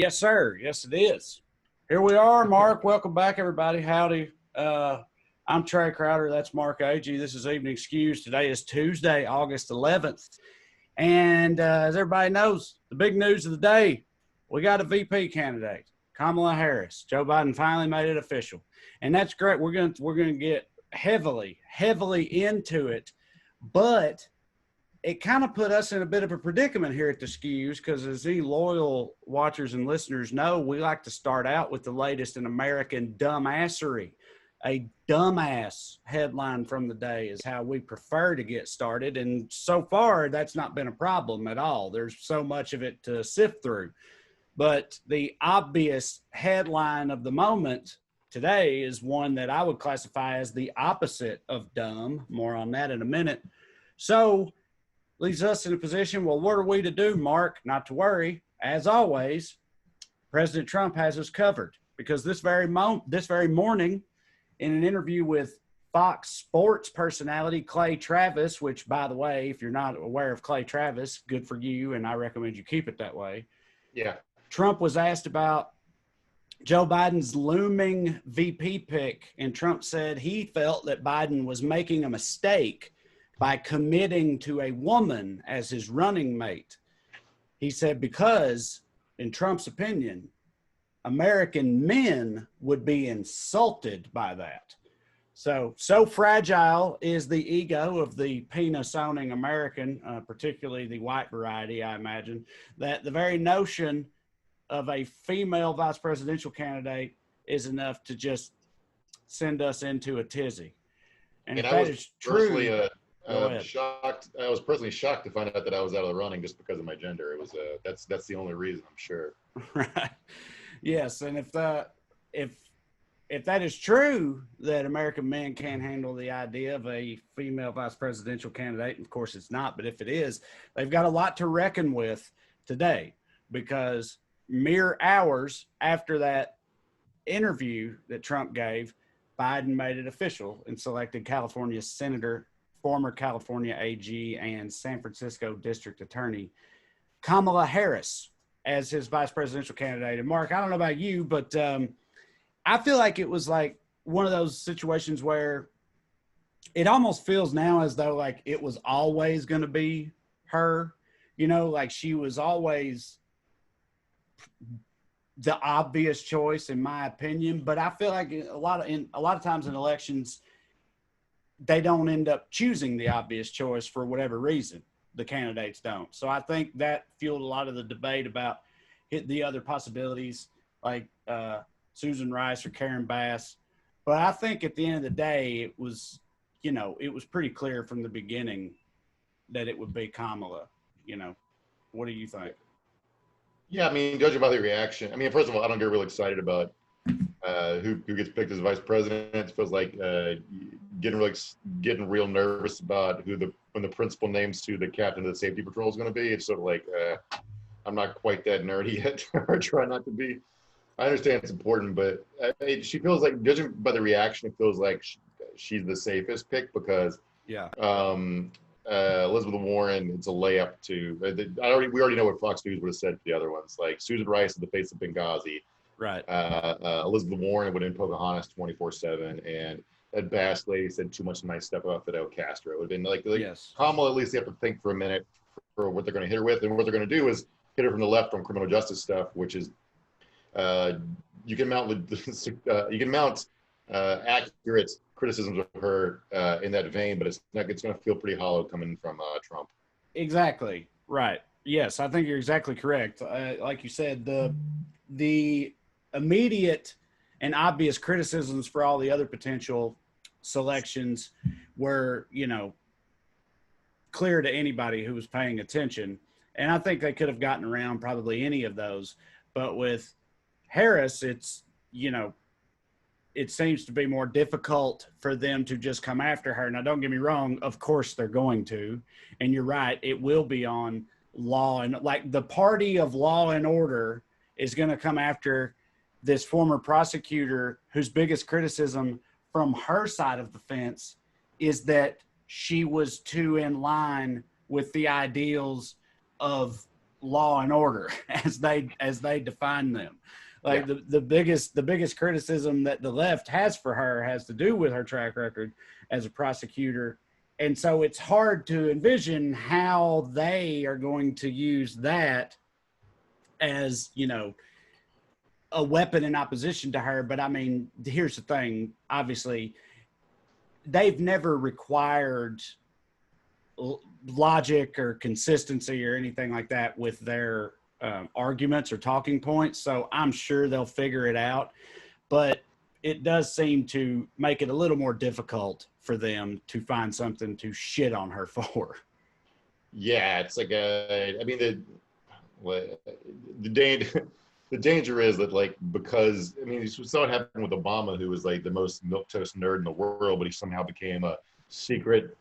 Yes, sir. Yes, it is. Here we are, Mark. Welcome back, everybody. Howdy. I'm Trey Crowder. That's Mark Agee. This is Evening Skews. Today is Tuesday, August 11th. And as everybody knows, the big news of the day, we got a VP candidate, Kamala Harris. Joe Biden finally made it official. And that's great. We're going to get heavily into it. But it kind of put us in a bit of a predicament here at the Skews because, as any loyal watchers and listeners know, we like to start out with the latest in American dumbassery. A dumbass headline from the day is how we prefer to get started, and so far that's not been a problem at all. There's so much of it to sift through. But the obvious headline of the moment today is one that I would classify as the opposite of dumb. More on that in a minute. So leaves us in a position, well, what are we to do, Mark? Not to worry. As always, President Trump has us covered because this very morning, in an interview with Fox Sports personality Clay Travis, which, by the way, if you're not aware of Clay Travis, good for you, and I recommend you keep it that way. Yeah. Trump was asked about Joe Biden's looming VP pick, and Trump said he felt that Biden was making a mistake by committing to a woman as his running mate. He said because, in Trump's opinion, American men would be insulted by that. So fragile is the ego of the penis-owning American, particularly the white variety, I imagine, that the very notion of a female vice presidential candidate is enough to just send us into a tizzy. And if that is true, shocked. I was personally shocked to find out that I was out of the running just because of my gender. It was that's the only reason, I'm sure. Right. Yes, and if that is true, that American men can't handle the idea of a female vice presidential candidate, and of course it's not, but if it is, they've got a lot to reckon with today, because mere hours after that interview that Trump gave, Biden made it official and selected California Senator, former California AG, and San Francisco District Attorney Kamala Harris as his vice presidential candidate. And Mark, I don't know about you, but I feel like it was like one of those situations where it almost feels now as though like it was always going to be her, like she was always the obvious choice, in my opinion. But I feel like a lot of times in elections, they don't end up choosing the obvious choice for whatever reason. The candidates don't. So I think that fueled a lot of the debate about the other possibilities, like Susan Rice or Karen Bass. But I think at the end of the day, it was pretty clear from the beginning that it would be Kamala. What do you think? Yeah, I mean, judging by the reaction, I mean, first of all, I don't get real excited about who gets picked as vice president. It feels like getting real nervous about when the principal names who the captain of the safety patrol is going to be. It's sort of like I'm not quite that nerdy yet, or try not to be. I understand it's important, but she feels like, judging by the reaction, it feels like she's the safest pick because Elizabeth Warren, it's a layup to. We already know what Fox News would have said to the other ones. Like Susan Rice is the face of Benghazi. Right. Elizabeth Warren would have been Pocahontas 24/7, and that Bass lady said too much nice stuff about Fidel Castro. It would have been like yes. Kamala, at least they have to think for a minute for what they're going to hit her with, and what they're going to do is hit her from the left on criminal justice stuff, which is you can mount accurate criticisms of her in that vein, but it's going to feel pretty hollow coming from Trump. Exactly. Right. Yes, I think you're exactly correct. Like you said, the immediate and obvious criticisms for all the other potential selections were, clear to anybody who was paying attention. And I think they could have gotten around probably any of those. But with Harris, it's, it seems to be more difficult for them to just come after her. Now, don't get me wrong. Of course they're going to. And you're right. It will be on law. And like the party of law and order is going to come after this former prosecutor whose biggest criticism from her side of the fence is that she was too in line with the ideals of law and order as they define them. Like Yeah. the biggest criticism that the left has for her has to do with her track record as a prosecutor. And so it's hard to envision how they are going to use that as, a weapon in opposition to her. But I mean, here's the thing. Obviously, they've never required logic or consistency or anything like that with their arguments or talking points. So I'm sure they'll figure it out. But it does seem to make it a little more difficult for them to find something to shit on her for. Yeah, it's like the danger is that, like, because you saw what happened with Obama, who was like the most milquetoast nerd in the world, but he somehow became a secret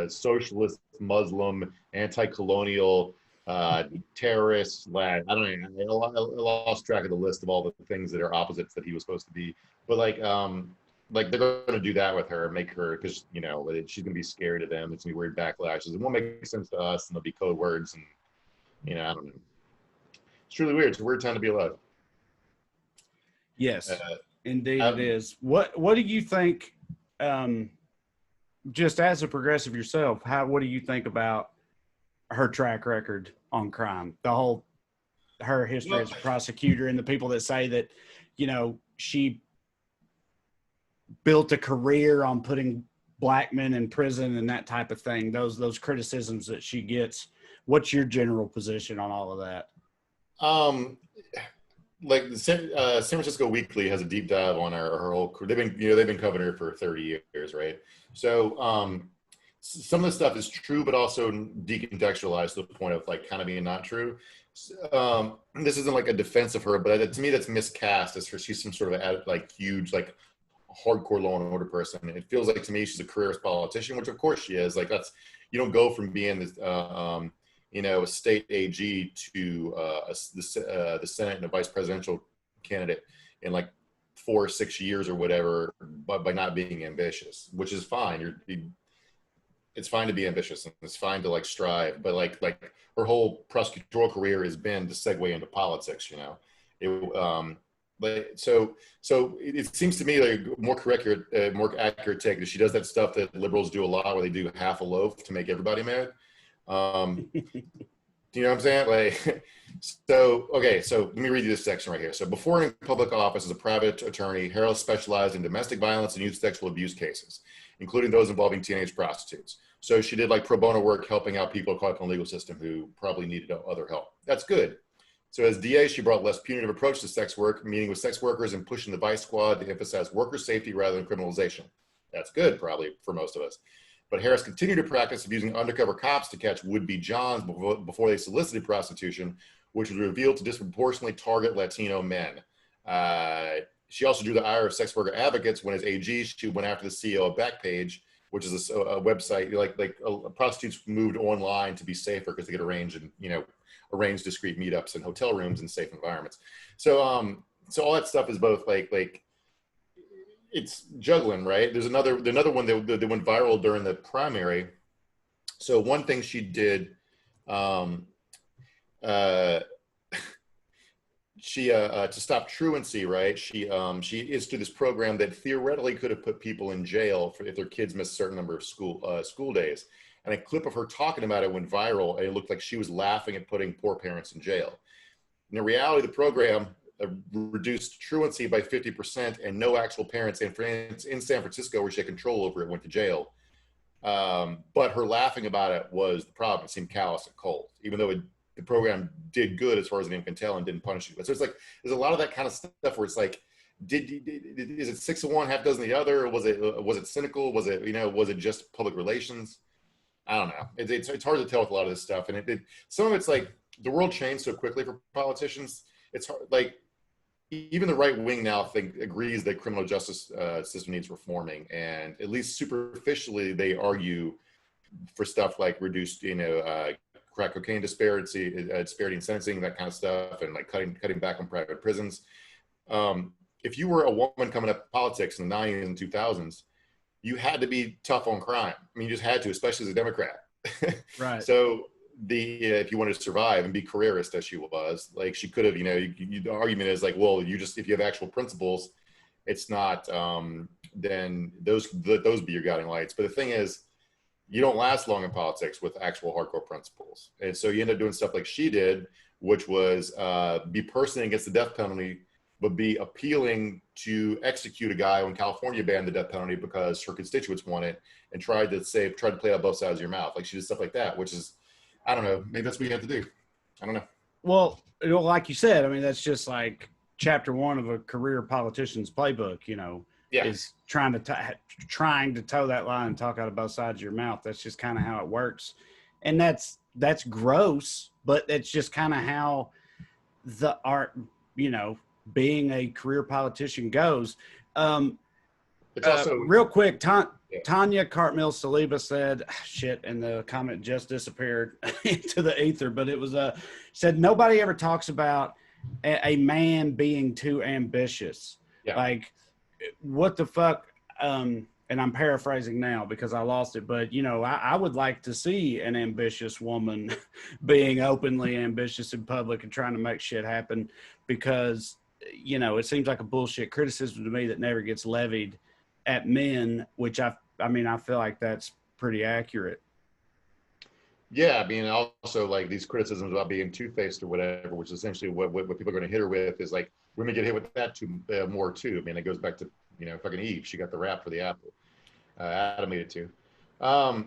socialist, Muslim, anti-colonial terrorist. I don't know. I lost track of the list of all the things that are opposites that he was supposed to be. But like they're going to do that with her, make her, because she's going to be scared of them. It's going to be weird backlashes. It won't make sense to us, and there'll be code words, and I don't know. It's truly weird. It's a weird time to be alive. Yes, indeed it is. What do you think, just as a progressive yourself, what do you think about her track record on crime? Her history as a prosecutor, and the people that say that, she built a career on putting black men in prison and that type of thing, those criticisms that she gets. What's your general position on all of that? Like the San Francisco Weekly has a deep dive on her whole career. They've been covering her for 30 years, right? So some of the stuff is true, but also decontextualized to the point of like kind of being not true. This isn't like a defense of her, but to me that's miscast as she's some sort of like huge like hardcore law and order person. It feels like to me she's a careerist politician, which of course she is. Like you don't go from being this a state AG to the Senate and a vice presidential candidate in like 4 or 6 years or whatever, but by not being ambitious, which is fine. It's fine to be ambitious and it's fine to like strive, but like her whole prosecutorial career has been to segue into politics. So it seems to me like a more accurate take is she does that stuff that liberals do a lot, where they do half a loaf to make everybody mad. Do you know what I'm saying? Like, so let me read you this section right here. So before in public office as a private attorney, Harrell specialized in domestic violence and youth sexual abuse cases, including those involving teenage prostitutes. So she did like pro bono work helping out people caught up in the legal system who probably needed other help. That's good. So as DA, she brought a less punitive approach to sex work, meeting with sex workers and pushing the vice squad to emphasize worker safety rather than criminalization. That's good, probably, for most of us. But Harris continued to practice of using undercover cops to catch would-be Johns before they solicited prostitution, which was revealed to disproportionately target Latino men. She also drew the ire of sex worker advocates when, as AG, she went after the CEO of Backpage, which is a website like prostitutes moved online to be safer because they could arrange discreet meetups in hotel rooms in safe environments. So all that stuff is both like it's juggling, right? There's another one that went viral during the primary. So one thing she did, she to stop truancy, right? She instituted this program that theoretically could have put people in jail if their kids missed a certain number of school days. And a clip of her talking about it went viral, and it looked like she was laughing at putting poor parents in jail. In reality, the program reduced truancy by 50%, and no actual parents in San Francisco, where she had control over it, went to jail. But her laughing about it was the problem. It seemed callous and cold, even though the program did good as far as anyone can tell and didn't punish you. But so it's like there's a lot of that kind of stuff where it's like, is it 6 of one, half dozen of the other? Or was it cynical? Was it just public relations? I don't know. It's hard to tell with a lot of this stuff, and some of it's like the world changed so quickly for politicians. It's hard, like even the right wing now agrees that criminal justice system needs reforming, and at least superficially they argue for stuff like reduced, crack cocaine disparity in sentencing, that kind of stuff, and like cutting back on private prisons. If you were a woman coming up politics in the 90s and 2000s, you had to be tough on crime. I mean, you just had to, especially as a Democrat. Right. So if you wanted to survive and be careerist as she was, like she could have, the argument is like, well, if you have actual principles, it's not, then those be your guiding lights. But the thing is, you don't last long in politics with actual hardcore principles. And so you end up doing stuff like she did, which was be personally against the death penalty, but be appealing to execute a guy when California banned the death penalty because her constituents want it, and tried to play out both sides of your mouth. Like she did stuff like that, which is, I don't know, maybe that's what you have to do. I don't know. Well, like you said, I mean, that's just like chapter one of a career politician's playbook, is trying to toe that line and talk out of both sides of your mouth. That's just kind of how it works. And that's gross, but it's just kind of how the art, being a career politician goes. It's also real quick, Tanya Cartmill Saliba said, shit, and the comment just disappeared into the ether, but it was said nobody ever talks about a man being too ambitious. Yeah. Like, what the fuck? And I'm paraphrasing now because I lost it, but I would like to see an ambitious woman being openly ambitious in public and trying to make shit happen, because it seems like a bullshit criticism to me that never gets levied at men, which I feel like that's pretty accurate. Yeah, I mean, also like these criticisms about being two-faced or whatever, which is essentially what people are going to hit her with, is like women get hit with that more too. I mean, it goes back to fucking Eve. She got the rap for the apple. Adam ate it too. Yeah.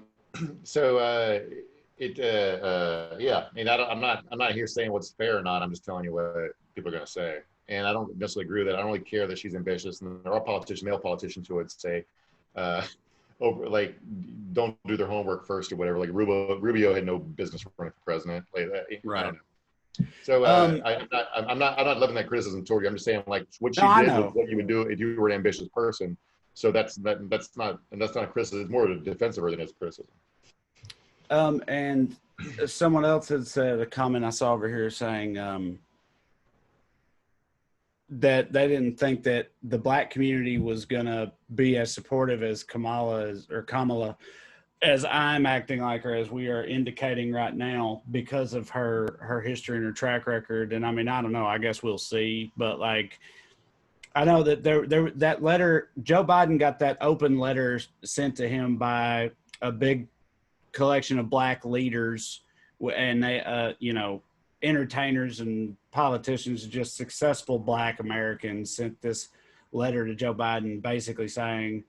I mean, I'm not here saying what's fair or not. I'm just telling you what people are going to say, and I don't necessarily agree with that. I don't really care that she's ambitious, and there are male politicians who would say, don't do their homework first or whatever. Like Rubio had no business running for president. Like that. Right. I don't know. So I'm not loving that criticism toward you. I'm just saying like what she did was what you would do if you were an ambitious person. So that's not a criticism. It's more of a defensive than it's a criticism. And someone else had said a comment I saw over here saying that they didn't think that the black community was going to be as supportive as Kamala as I'm acting like her, as we are indicating right now, because of her history and her track record. And I mean, I don't know, I guess we'll see, but like, I know that that letter, Joe Biden got that open letter sent to him by a big collection of black leaders, and they, entertainers and politicians, just successful black Americans, sent this letter to Joe Biden basically saying,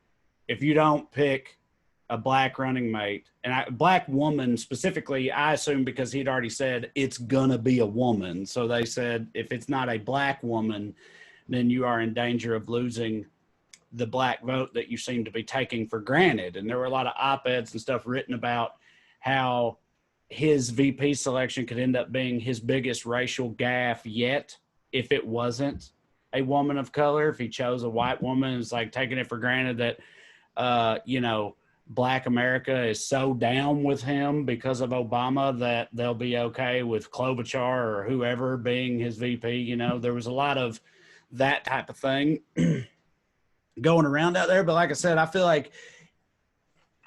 if you don't pick a black running mate, and a black woman specifically, I assume because he'd already said it's gonna be a woman. So they said, if it's not a black woman, then you are in danger of losing the black vote that you seem to be taking for granted. And there were a lot of op-eds and stuff written about how his VP selection could end up being his biggest racial gaffe yet if it wasn't a woman of color. If he chose a white woman, it's like taking it for granted that, black America is so down with him because of Obama that they'll be okay with Klobuchar or whoever being his VP. There was a lot of that type of thing going around out there. But like I said, I feel like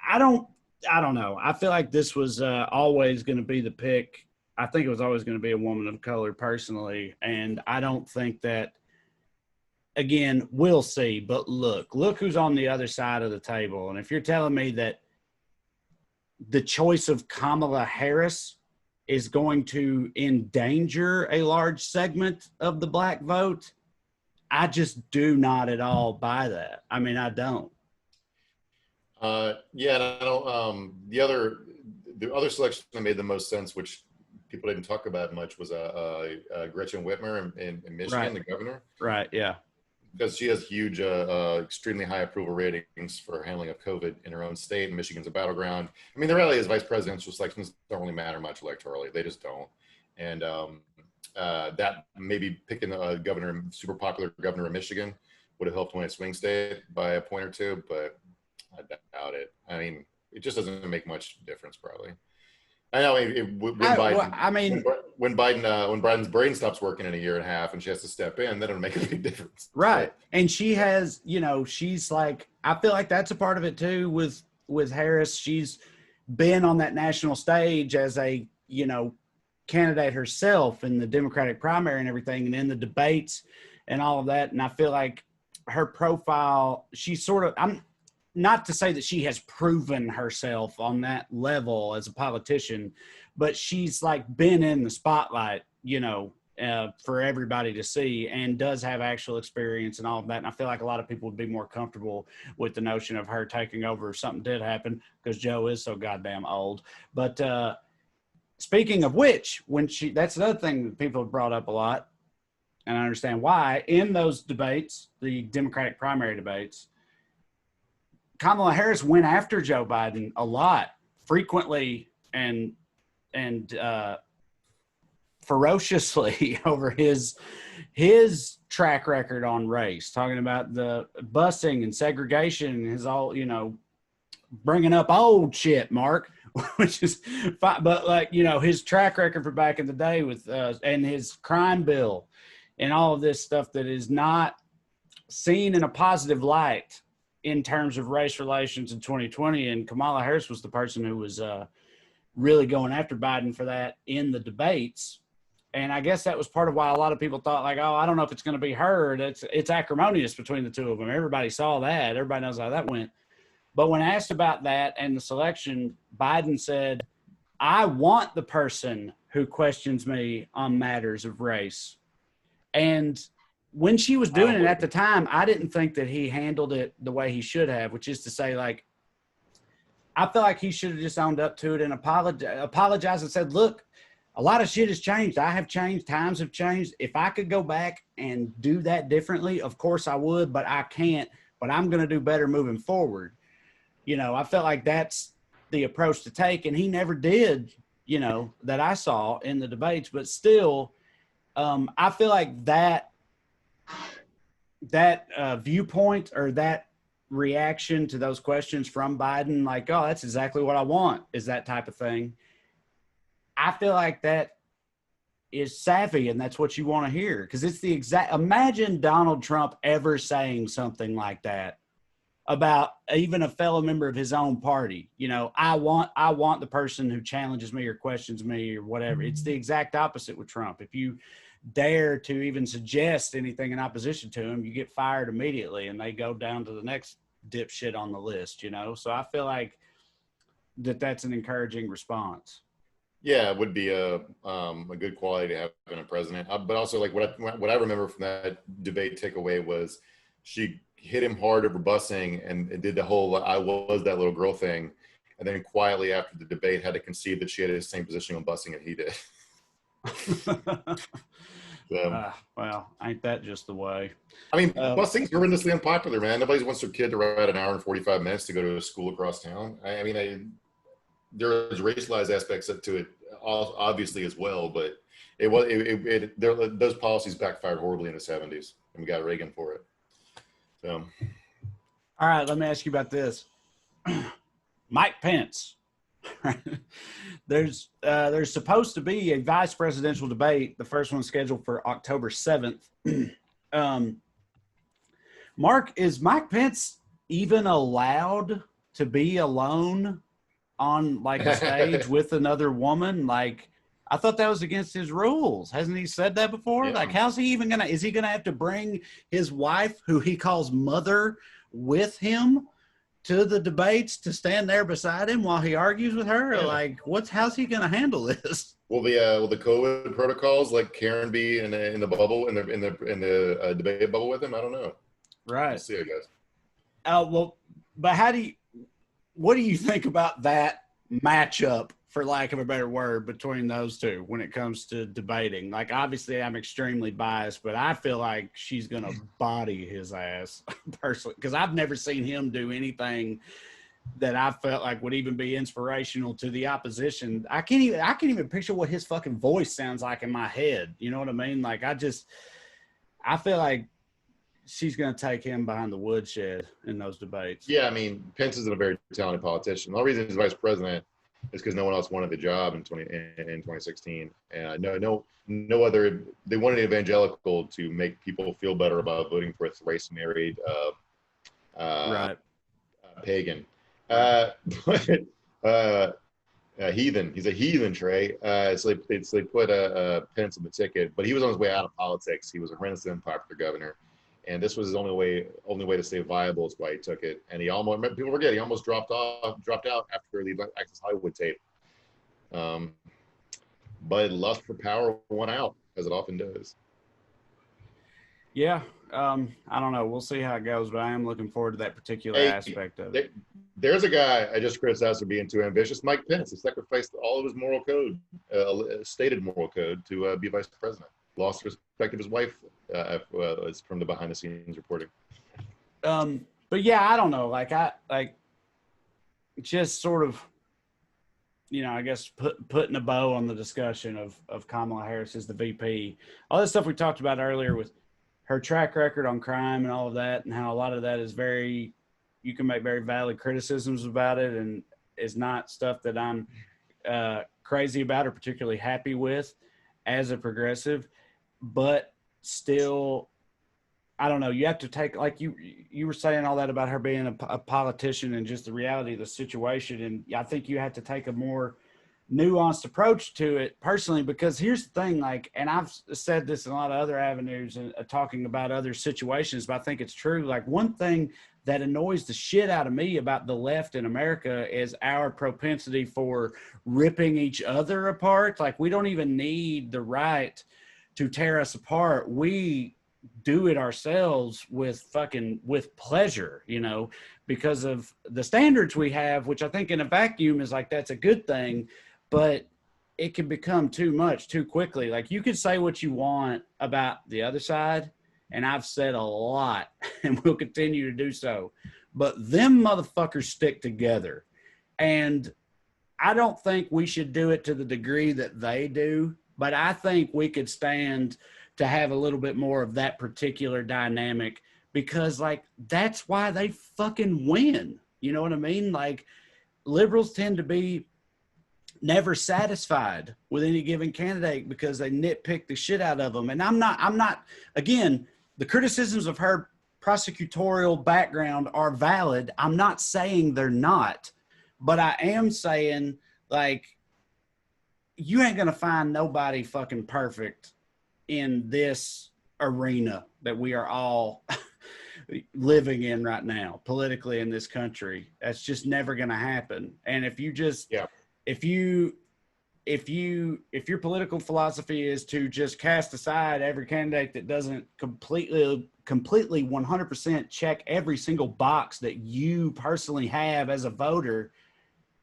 I don't know. I feel like this was always going to be the pick. I think it was always going to be a woman of color personally. And I don't think that, again, we'll see. But look who's on the other side of the table. And if you're telling me that the choice of Kamala Harris is going to endanger a large segment of the black vote, I just do not at all buy that. I mean, I don't. Yeah, and I don't. The other selection that made the most sense, which people didn't talk about much, was Gretchen Whitmer in Michigan, Right. The governor. Right. Yeah. Because she has huge, extremely high approval ratings for handling of COVID in her own state, and Michigan's a battleground. I mean, the reality is vice presidential selections don't really matter much electorally. They just don't. And that maybe picking a super popular governor of Michigan would have helped win a swing state by a point or two, but I doubt it. I mean, it just doesn't make much difference, probably. I know when Biden's brain stops working in a year and a half and she has to step in, then it'll make a big difference. Right. And she has, she's like, I feel like that's a part of it too with Harris. She's been on that national stage as a you know, candidate herself in the Democratic primary and everything, and in the debates and all of that. And I feel like her profile, she's sort of, I'm not to say that she has proven herself on that level as a politician, but she's like been in the spotlight, you know, for everybody to see, and does have actual experience and all of that. And I feel like a lot of people would be more comfortable with the notion of her taking over if something did happen, because Joe is so goddamn old. But speaking of which, that's another thing that people have brought up a lot, and I understand why. In those debates, the Democratic primary debates, Kamala Harris went after Joe Biden a lot, frequently and ferociously over his track record on race, talking about the busing and segregation, his all, you know, bringing up old shit, Mark, which is fine. But like, you know, his track record for back in the day with and his crime bill and all of this stuff that is not seen in a positive light in terms of race relations in 2020. And Kamala Harris was the person who was really going after Biden for that in the debates. And I guess that was part of why a lot of people thought, like, oh, I don't know if it's going to be her. It's acrimonious between the two of them. Everybody saw that. Everybody knows how that went. But when asked about that and the selection, Biden said, I want the person who questions me on matters of race. And when she was doing it at the time, I didn't think that he handled it the way he should have, which is to say, like, I feel like he should have just owned up to it and apologized and said, look, a lot of shit has changed. I have changed. Times have changed. If I could go back and do that differently, of course I would, but I can't. But I'm going to do better moving forward. You know, I felt like that's the approach to take, and he never did, you know, that I saw in the debates. But still, I feel like that viewpoint or that reaction to those questions from Biden, like, oh, that's exactly what I want, is that type of thing. I feel like that is savvy, and that's what you want to hear, because it's the exact. Imagine Donald Trump ever saying something like that about even a fellow member of his own party. You know, I want the person who challenges me or questions me or whatever. It's the exact opposite with Trump. If you dare to even suggest anything in opposition to him, you get fired immediately, and they go down to the next dipshit on the list, you know? So I feel like that's an encouraging response. Yeah, it would be a good quality to have in a president. But also, like, what I remember from that debate takeaway was she hit him hard over busing and did the whole "I was that little girl" thing, and then quietly after the debate had to concede that she had the same position on busing that he did. Well, ain't that just the way? I mean, busing's horrendously unpopular, man. Nobody wants their kid to ride an hour and 45 minutes to go to a school across town. I mean, there's racialized aspects to it, obviously, as well, but those policies backfired horribly in the 70s, and we got Reagan for it. So, all right, let me ask you about this. Mike Pence. There's supposed to be a vice presidential debate. The first one scheduled for October 7th. Mark, is Mike Pence even allowed to be alone on like a stage with another woman? Like, I thought that was against his rules. Hasn't he said that before? Yeah. Like, how's he even is he gonna have to bring his wife, who he calls mother, with him to the debates to stand there beside him while he argues with her? Yeah. Like, how's he gonna handle this? Will the COVID protocols, like Karen, be in the bubble in the debate bubble with him? I don't know. Right. We'll see, I guess. Well, but what do you think about that matchup, for lack of a better word, between those two when it comes to debating? Like, obviously I'm extremely biased, but I feel like she's going to body his ass personally, because I've never seen him do anything that I felt like would even be inspirational to the opposition. I can't even picture what his fucking voice sounds like in my head. You know what I mean? Like, I feel like she's going to take him behind the woodshed in those debates. Yeah, I mean, Pence isn't a very talented politician. The only reason he's vice president is because no one else wanted the job in 2016. And no other. They wanted evangelical to make people feel better about voting for a race-married right pagan. Heathen. He's a heathen, Trey. So they put Pence on the ticket, but he was on his way out of politics. He was a renaissance popular governor, and this was his only way to stay viable. Is why he took it. And he almost, people forget, he almost dropped out after the Access Hollywood tape. But lust for power won out, as it often does. Yeah, I don't know. We'll see how it goes, but I am looking forward to that particular aspect of it. There's a guy I just criticized for being too ambitious, Mike Pence. He sacrificed all of his moral code, stated moral code, to be vice president. Lost respect of his wife is from the behind the scenes reporting. But yeah, I don't know. Just sort of, I guess putting a bow on the discussion of Kamala Harris as the VP. All this stuff we talked about earlier with her track record on crime and all of that, and how a lot of that is you can make very valid criticisms about it, and is not stuff that I'm crazy about or particularly happy with as a progressive. But still, I don't know. You have to take, like you were saying all that about her being a politician and just the reality of the situation. And I think you have to take a more nuanced approach to it personally, because here's the thing, and I've said this in a lot of other avenues and talking about other situations, but I think it's true. Like, one thing that annoys the shit out of me about the left in America is our propensity for ripping each other apart. Like, we don't even need the right to tear us apart. We do it ourselves with pleasure, because of the standards we have, which I think in a vacuum is that's a good thing, but it can become too much too quickly. Like, you could say what you want about the other side, and I've said a lot and will continue to do so, but them motherfuckers stick together. And I don't think we should do it to the degree that they do, but I think we could stand to have a little bit more of that particular dynamic, because that's why they fucking win. You know what I mean? Liberals tend to be never satisfied with any given candidate because they nitpick the shit out of them. And I'm not, again, the criticisms of her prosecutorial background are valid. I'm not saying they're not, but I am saying, you ain't going to find nobody fucking perfect in this arena that we are all living in right now, politically, in this country. That's just never going to happen. And if you just, if your political philosophy is to just cast aside every candidate that doesn't completely 100% check every single box that you personally have as a voter,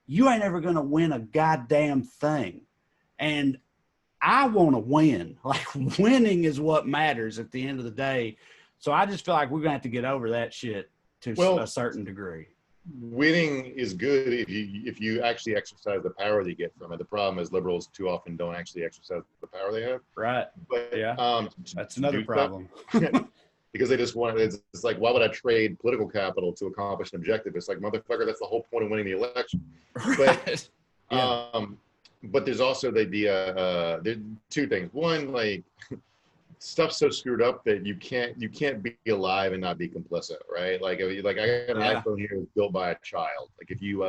you ain't ever going to win a goddamn thing. And I want to win. Winning is what matters at the end of the day. So I just feel like we're going to have to get over that shit to a certain degree. Winning is good if you actually exercise the power that you get from it. The problem is liberals too often don't actually exercise the power they have. Right. But that's another problem. Because they just want it's like, why would I trade political capital to accomplish an objective? It's like, motherfucker, that's the whole point of winning the election. Right. But there's also the there's two things. One, stuff's so screwed up that you can't be alive and not be complicit, right? I got an iPhone here built by a child. If you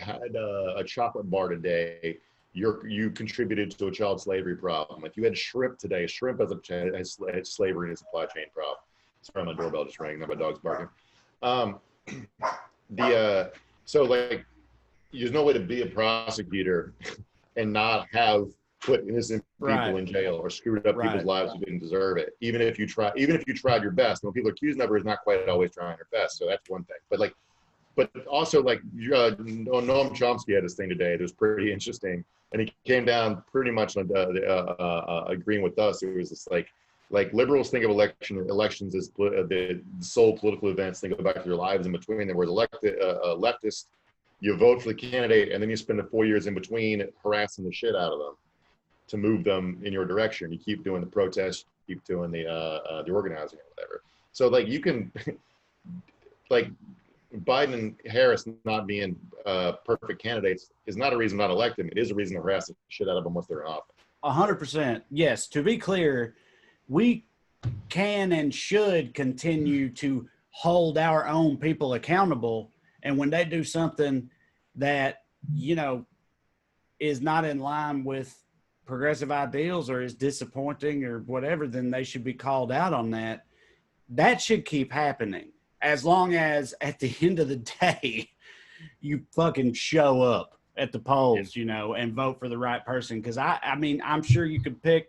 had a chocolate bar today, you contributed to a child slavery problem. If you had shrimp today, shrimp has slavery in a supply chain problem. Sorry, my doorbell just rang. Now my dog's barking. There's no way to be a prosecutor and not have put innocent people in jail or screwed up people's lives who didn't deserve it. Even if you tried your best. When people accuse number is not quite always trying their best. So that's one thing. But also Noam Chomsky had this thing today that was pretty interesting, and he came down pretty much on agreeing with us. It was just liberals think of elections as the sole political events. They go back to their lives in between. There was leftist. You vote for the candidate, and then you spend the 4 years in between harassing the shit out of them to move them in your direction. You keep doing the protests, keep doing the organizing or whatever. So you can Biden and Harris not being perfect candidates is not a reason not to elect them. It is a reason to harass the shit out of them once they're in office. 100%. Yes. To be clear, we can and should continue to hold our own people accountable. And when they do something that, is not in line with progressive ideals or is disappointing or whatever, then they should be called out on that. That should keep happening as long as at the end of the day, you fucking show up at the polls, you know, and vote for the right person. Because I mean, I'm sure you could pick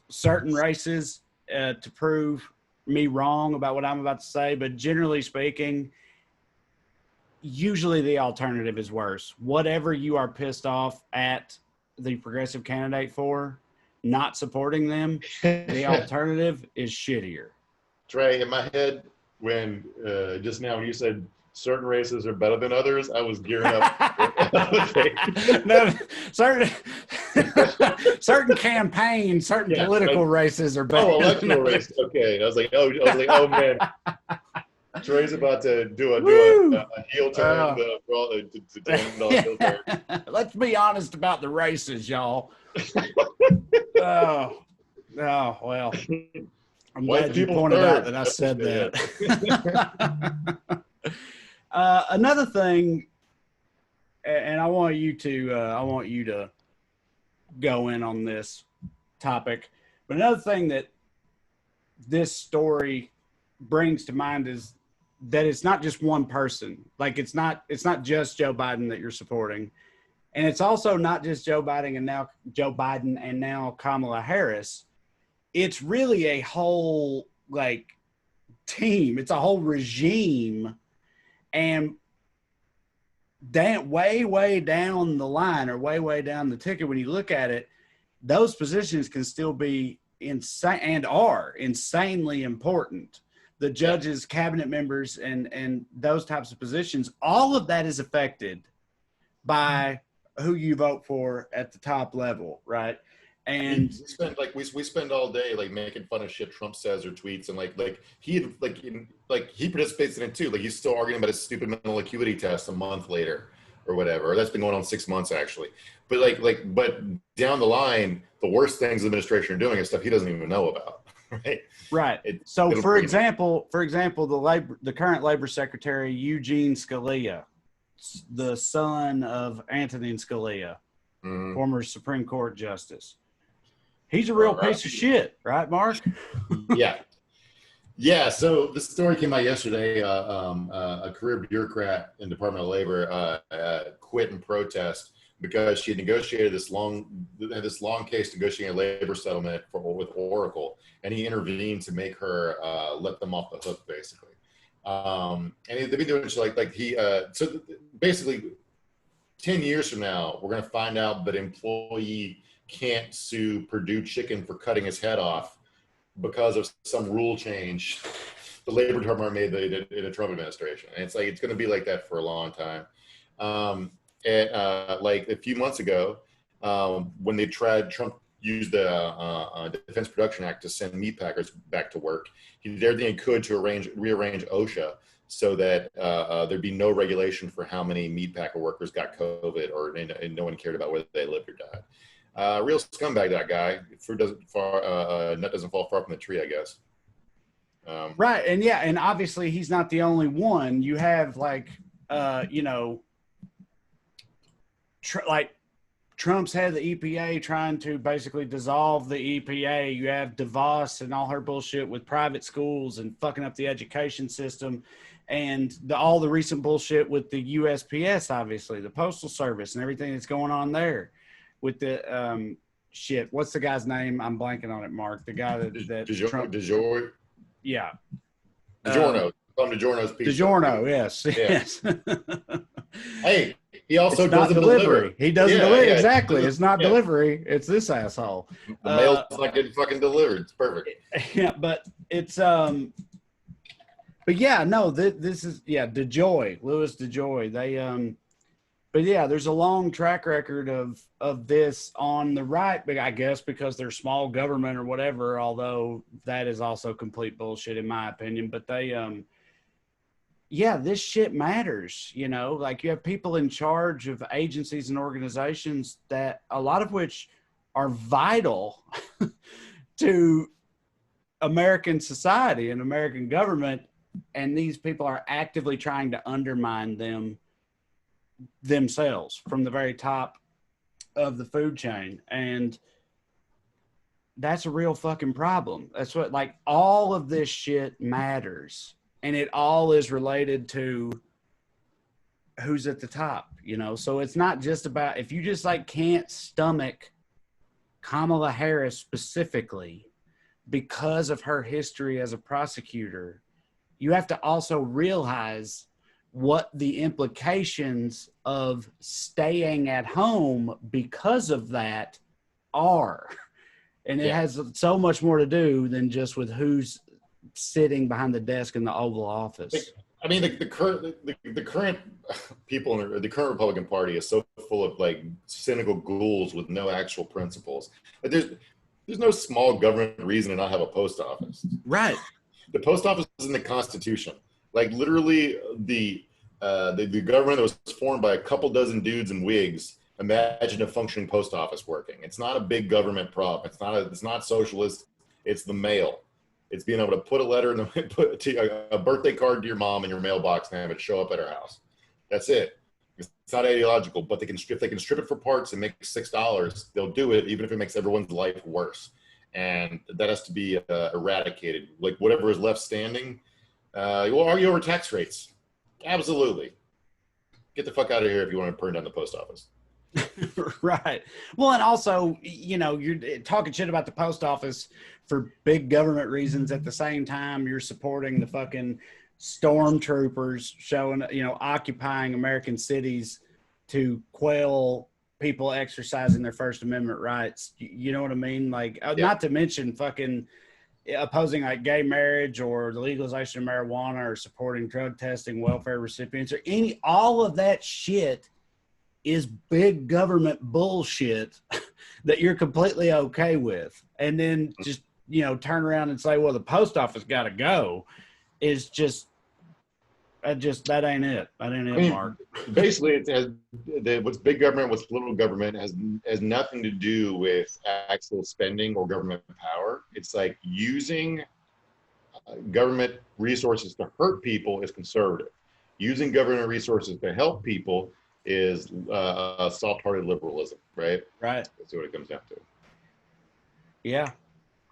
certain races to prove me wrong about what I'm about to say, but generally speaking, usually the alternative is worse. Whatever you are pissed off at the progressive candidate for, not supporting them, the alternative is shittier. Trey, in my head, when just now when you said certain races are better than others, I was gearing up. No, certain campaigns, certain political races are better. Oh, electoral race. Okay, I was like, oh man, Trey's about to do a heel turn to end on heel turn. Let's be honest about the races, y'all. Oh, well. I'm glad you pointed out that I said that. Another thing, and I want you to go in on this topic, but another thing that this story brings to mind is that it's not just one person. Like it's not just Joe Biden that you're supporting, and it's also not just Joe Biden and now Kamala Harris. It's really a whole like team. It's a whole regime. And way down the line or way down the ticket, when you look at it, those positions can still be insane and are insanely important. The judges, cabinet members, and those types of positions, all of that is affected by who you vote for at the top level, right? And we spend all day like making fun of shit Trump says or tweets, and he participates in it too. Like he's still arguing about his stupid mental acuity test a month later or whatever. That's been going on 6 months actually. But but down the line, the worst things the administration are doing is stuff he doesn't even know about. Right. Right. So for example, the current labor secretary, Eugene Scalia, the son of Antonin Scalia, former Supreme Court justice. He's a real piece of shit, right, Mark? Yeah. So this story came out yesterday. A career bureaucrat in Department of Labor quit in protest because she had negotiated this long case negotiating a labor settlement with Oracle, and he intervened to make her let them off the hook, basically. And they've been doing shit so basically 10 years from now, we're going to find out that employee can't sue Purdue Chicken for cutting his head off because of some rule change the Labor Department made in the Trump administration. And it's going to be like that for a long time. Like a few months ago, when Trump used the Defense Production Act to send meat packers back to work, he did everything he could to rearrange OSHA so that there'd be no regulation for how many meat packer workers got COVID, and no one cared about whether they lived or died. Real scumbag, that guy. Nut doesn't fall far from the tree, I guess. Right, and obviously he's not the only one. You have Trump's head of the EPA trying to basically dissolve the EPA. You have DeVos and all her bullshit with private schools and fucking up the education system, and all the recent bullshit with the USPS, obviously the Postal Service and everything that's going on there. With the shit, what's the guy's name? I'm blanking on it, Mark. The guy that Trump. DiGiorno. Yeah. DiGiorno. DiGiorno's pizza. DiGiorno, yes. Yeah. Yes. Hey, he also doesn't deliver. He doesn't deliver. Exactly. It's not delivery. It's this asshole. The mail's not getting fucking delivered. It's perfect. Yeah, but it's but yeah, no, this is DeJoy, Louis DeJoy. They but yeah, there's a long track record of this on the right, but I guess because they're small government or whatever, although that is also complete bullshit in my opinion. But they, this shit matters, like you have people in charge of agencies and organizations that a lot of which are vital to American society and American government. And these people are actively trying to undermine them themselves from the very top of the food chain. And that's a real fucking problem. That's what, like, all of this shit matters. And it all is related to who's at the top, you know? So it's not just about, if you just like can't stomach Kamala Harris specifically because of her history as a prosecutor, you have to also realize what the implications of staying at home because of that are. And it has so much more to do than just with who's sitting behind the desk in the Oval Office. I mean, the current people in the current Republican Party is so full of like cynical ghouls with no actual principles. Like, there's no small government reason to not have a post office. Right. The post office is in the Constitution. Like literally, the government that was formed by a couple dozen dudes in wigs. Imagine a functioning post office working. It's not a big government problem. It's not socialist. It's the mail. It's being able to put a letter in a birthday card to your mom in your mailbox and have it show up at her house. That's it. It's not ideological, but if they can strip it for parts and make $6, they'll do it, even if it makes everyone's life worse. And that has to be eradicated. Like whatever is left standing, you'll argue over tax rates. Absolutely. Get the fuck out of here if you want to burn down the post office. Right. Well, and also, you know, you're talking shit about the post office for big government reasons. At the same time, you're supporting the fucking stormtroopers showing, you know, occupying American cities to quell people exercising their First Amendment rights. You know what I mean? Like, not to mention fucking opposing like gay marriage or the legalization of marijuana or supporting drug testing, welfare recipients, or all of that shit is big government bullshit that you're completely okay with. And then just, you know, turn around and say, well, the post office got to go is just that ain't it. That ain't it, Mark. Basically, it has what's big government, what's little government has nothing to do with actual spending or government power. It's like using government resources to hurt people is conservative. Using government resources to help people is soft-hearted liberalism, right? Right. That's what it comes down to. Yeah.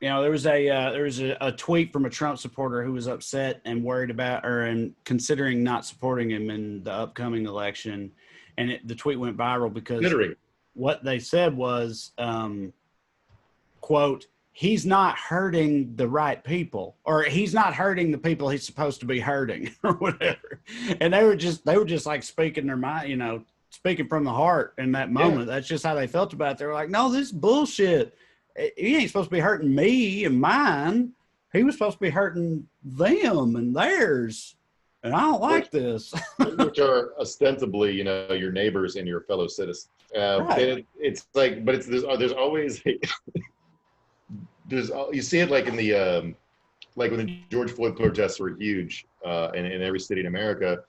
You know, there was a tweet from a Trump supporter who was upset and worried about and considering not supporting him in the upcoming election. And the tweet went viral because what they said was, quote, he's not hurting the right people, or he's not hurting the people he's supposed to be hurting, or whatever. And they were just like speaking their mind, you know, speaking from the heart in that moment. Yeah. That's just how they felt about it. They were like, no, this is bullshit. He ain't supposed to be hurting me and mine. He was supposed to be hurting them and theirs. And I don't like this. Which are ostensibly, you know, your neighbors and your fellow citizens. Right. It's like, but there's always you see it like in the like when the George Floyd protests were huge in every city in America,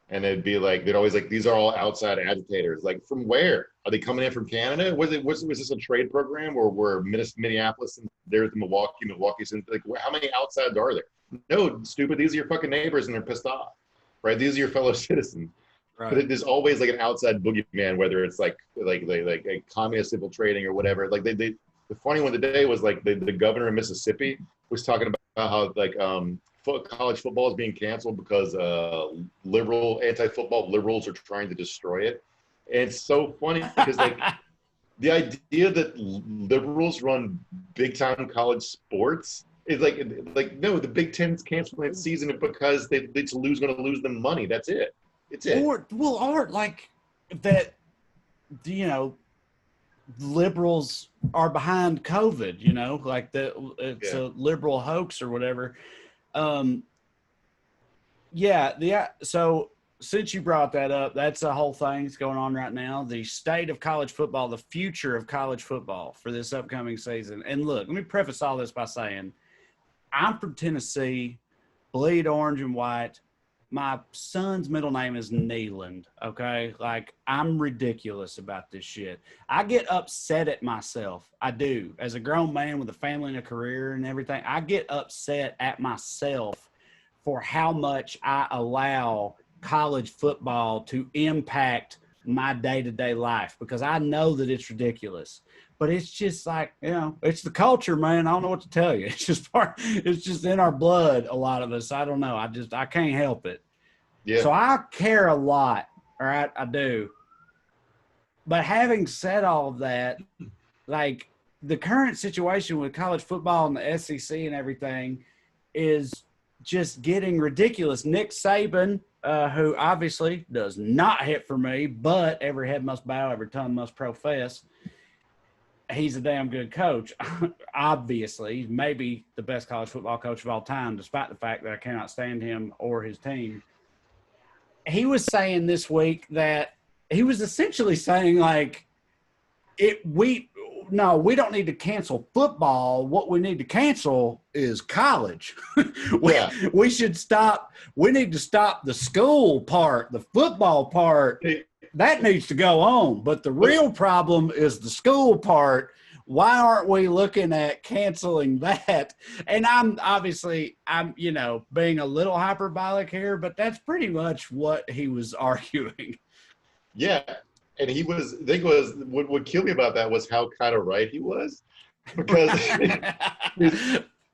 and they'd always like, these are all outside agitators. Like, from where are they coming in? From Canada? Was this a trade program, or were Minneapolis and there's Milwaukee's, and like, how many outsides are there? No, stupid. These are your fucking neighbors, and they're pissed off, right? These are your fellow citizens. Right. But there's always like an outside boogeyman, whether it's like a communist infiltrating or whatever. Like the funny one today was like the governor of Mississippi was talking about how like college football is being canceled because anti-football liberals are trying to destroy it. And it's so funny because like the idea that liberals run big time college sports is like no, the Big Ten's canceling its season because they're going to lose them money. That's it. It's it. Or like that, you know, liberals are behind COVID, you know, like it's a liberal hoax or whatever. So since you brought that up, that's a whole thing that's going on right now. The state of college football, the future of college football for this upcoming season. And look, let me preface all this by saying I'm from Tennessee, bleed orange and white. My son's middle name is Neeland, okay? Like, I'm ridiculous about this shit. I get upset at myself. I do. As a grown man with a family and a career and everything, I get upset at myself for how much I allow college football to impact my day-to-day life because I know that it's ridiculous. But it's just like, it's the culture, man. I don't know what to tell you. It's just in our blood, a lot of us. I don't know. I can't help it. Yeah. So I care a lot. All right, I do. But having said all of that, like the current situation with college football and the SEC and everything is just getting ridiculous. Nick Saban, who obviously does not hit for me, but every head must bow, every tongue must profess. He's a damn good coach. Obviously, he's maybe the best college football coach of all time, despite the fact that I cannot stand him or his team. He was saying this week that he was essentially saying, like, we don't need to cancel football. What we need to cancel is college. We should stop. We need to stop the school part, the football part. That needs to go on. But the real problem is the school part. Why aren't we looking at canceling that? And I'm being a little hyperbolic here, but that's pretty much what he was arguing. Yeah. And what would kill me about that was how kind of right he was. Because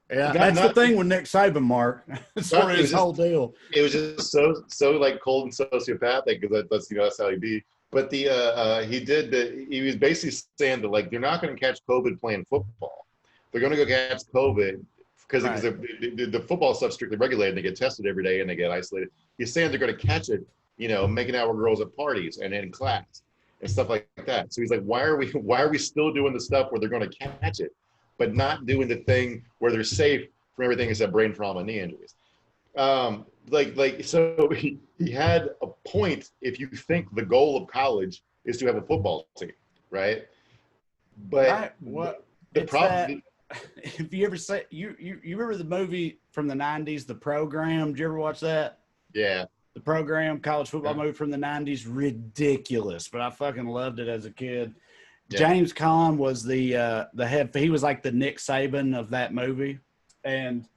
that's the thing with Nick Saban, Mark. That's sort of his whole deal. It was just so like cold and sociopathic because that's how he be. But he was basically saying that like they're not going to catch COVID playing football. They're going to go catch COVID because the football stuff's strictly regulated and they get tested every day and they get isolated. He's saying they're going to catch it, making out with girls at parties and in class and stuff like that. So he's like, why are we still doing the stuff where they're going to catch it, but not doing the thing where they're safe from everything except brain trauma and knee injuries? So he had a point if you think the goal of college is to have a football team, right? But the problem. If you ever say you remember the movie from the 90s, The Program? Did you ever watch that? Yeah. The Program, college football movie from the 90s, ridiculous, but I fucking loved it as a kid. Yeah. James Caan was the head. He was like the Nick Saban of that movie, and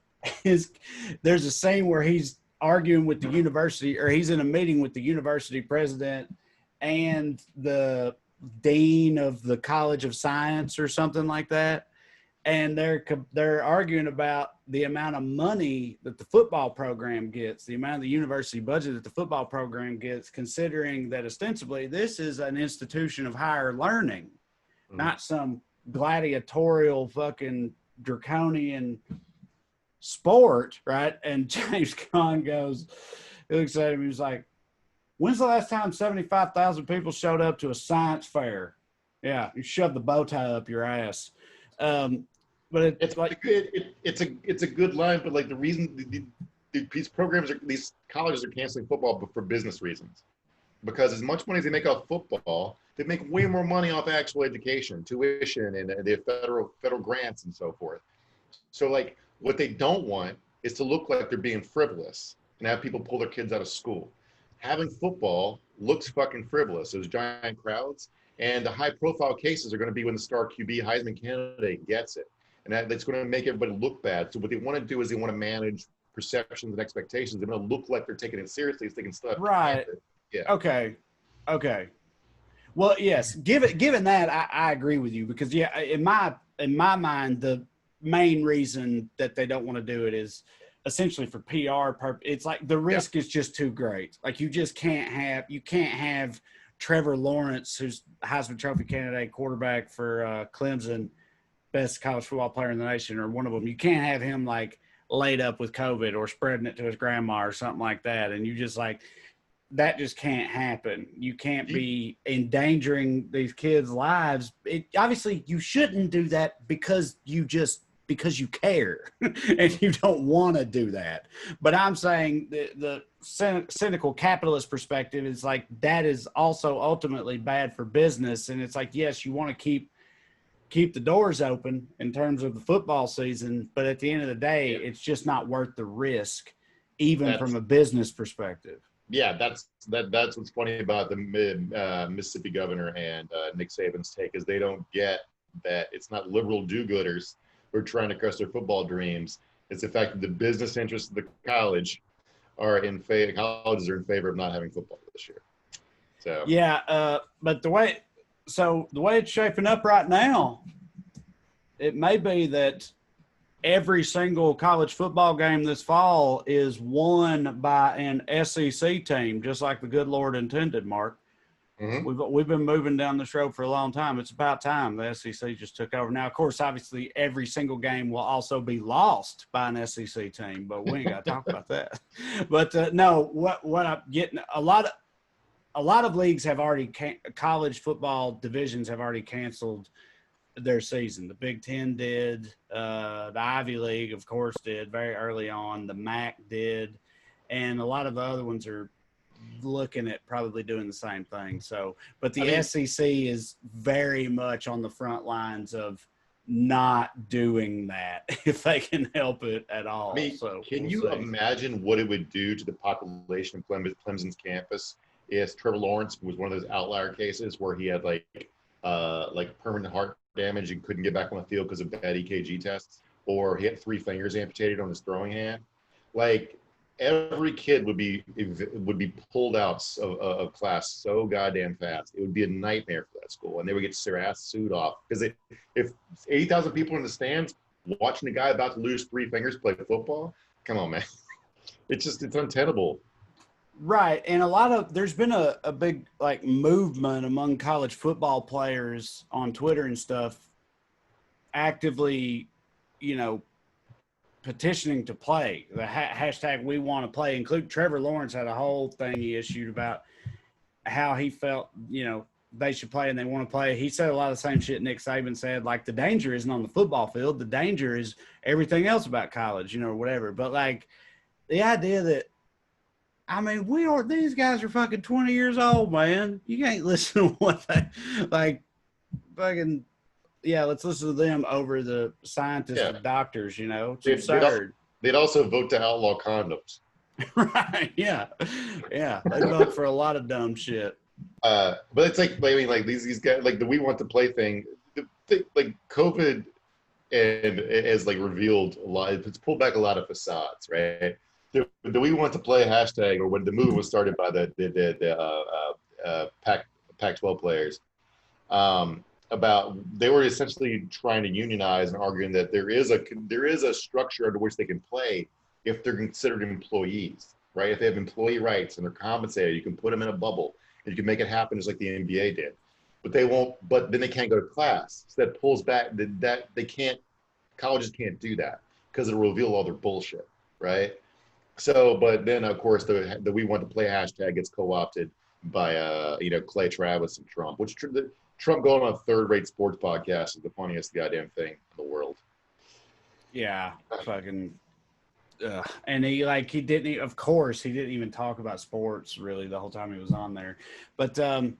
there's a scene where he's arguing with the university, or he's in a meeting with the university president and the dean of the College of Science or something like that. And they're arguing about the amount of money that the football program gets, the amount of the university budget that the football program gets, considering that ostensibly this is an institution of higher learning, not some gladiatorial fucking draconian sport, right? And James Caan he looks at him, he's like, when's the last time 75,000 people showed up to a science fair? Yeah, you shoved the bow tie up your ass. But it's a good line, but like the reason these colleges are canceling football for business reasons, because as much money as they make off football, they make way more money off actual education, tuition, and the federal grants and so forth. So like what they don't want is to look like they're being frivolous and have people pull their kids out of school. Having football looks fucking frivolous. Those giant crowds. And the high-profile cases are going to be when the star QB Heisman candidate gets it. And that's going to make everybody look bad. So what they want to do is they want to manage perceptions and expectations. They want to look like they're taking it seriously so they can still have right. Yeah. Okay. Well, yes. Given that, I agree with you because, yeah, in my mind, the main reason that they don't want to do it is essentially for PR purpose. It's like the risk is just too great. Like you can't have Trevor Lawrence, who's Heisman Trophy candidate quarterback for Clemson, best college football player in the nation, or one of them. You can't have him like laid up with COVID or spreading it to his grandma or something like that. And you just like, that just can't happen. You can't be endangering these kids' lives. Obviously you shouldn't do that because you care and you don't want to do that. But I'm saying the cynical capitalist perspective is like, that is also ultimately bad for business. And it's like, yes, you want to keep the doors open in terms of the football season, but at the end of the day, it's just not worth the risk, even from a business perspective. Yeah, that's what's funny about the Mississippi governor and Nick Saban's take is they don't get that it's not liberal do-gooders who are trying to crush their football dreams. It's the fact that the business interests of the colleges are in favor of not having football this year. So yeah, but the way it's shaping up right now, it may be that every single college football game this fall is won by an SEC team, just like the good Lord intended, Mark. We've been moving down this road for a long time. It's about time the SEC just took over. Now, of course, obviously, every single game will also be lost by an SEC team, but we ain't got to talk about that. But no, what I'm getting, a lot of leagues have already college football divisions have already canceled their season. The Big Ten did, the Ivy League, of course, did very early on. The MAC did, and a lot of the other ones are looking at probably doing the same thing. So, but the SEC is very much on the front lines of not doing that if they can help it at all. So can you imagine what it would do to the population of Clemson's campus if Trevor Lawrence was one of those outlier cases where he had like permanent heart damage and couldn't get back on the field because of bad EKG tests, or he had 3 fingers amputated on his throwing hand? Like, every kid would be pulled out of class so goddamn fast. It would be a nightmare for that school, and they would get their ass sued off because if 80,000 people in the stands watching a guy about to lose 3 fingers play football, come on, man, it's untenable. Right, and there's been a big like movement among college football players on Twitter and stuff, actively, petitioning to play. The hashtag we want to play. Include Trevor Lawrence had a whole thing he issued about how he felt, they should play and they want to play. He said a lot of the same shit Nick Saban said, like the danger isn't on the football field. The danger is everything else about college, or whatever. But like the idea that, these guys are fucking 20 years old, man. You can't listen to what they like fucking. Yeah, let's listen to them over the scientists and doctors, It's absurd. They'd also vote to outlaw condoms. Right, yeah. Yeah, they vote for a lot of dumb shit. But it's like, these guys, like the we want to play thing, like COVID has like revealed a lot. It's pulled back a lot of facades, right? The we want to play hashtag, or when the movement was started by the Pac-12 players, they were essentially trying to unionize and arguing that there is a structure under which they can play if they're considered employees, right? If they have employee rights and they're compensated, you can put them in a bubble and you can make it happen just like the NBA did. But they won't. But then they can't go to class. So that pulls back that they can't. Colleges can't do that because it'll reveal all their bullshit, right? So, but then of course the we want to play hashtag gets co-opted by Clay Travis and Trump, which Trump going on a third-rate sports podcast is the funniest goddamn thing in the world. Yeah, fucking. And he didn't. Of course, he didn't even talk about sports really the whole time he was on there. But all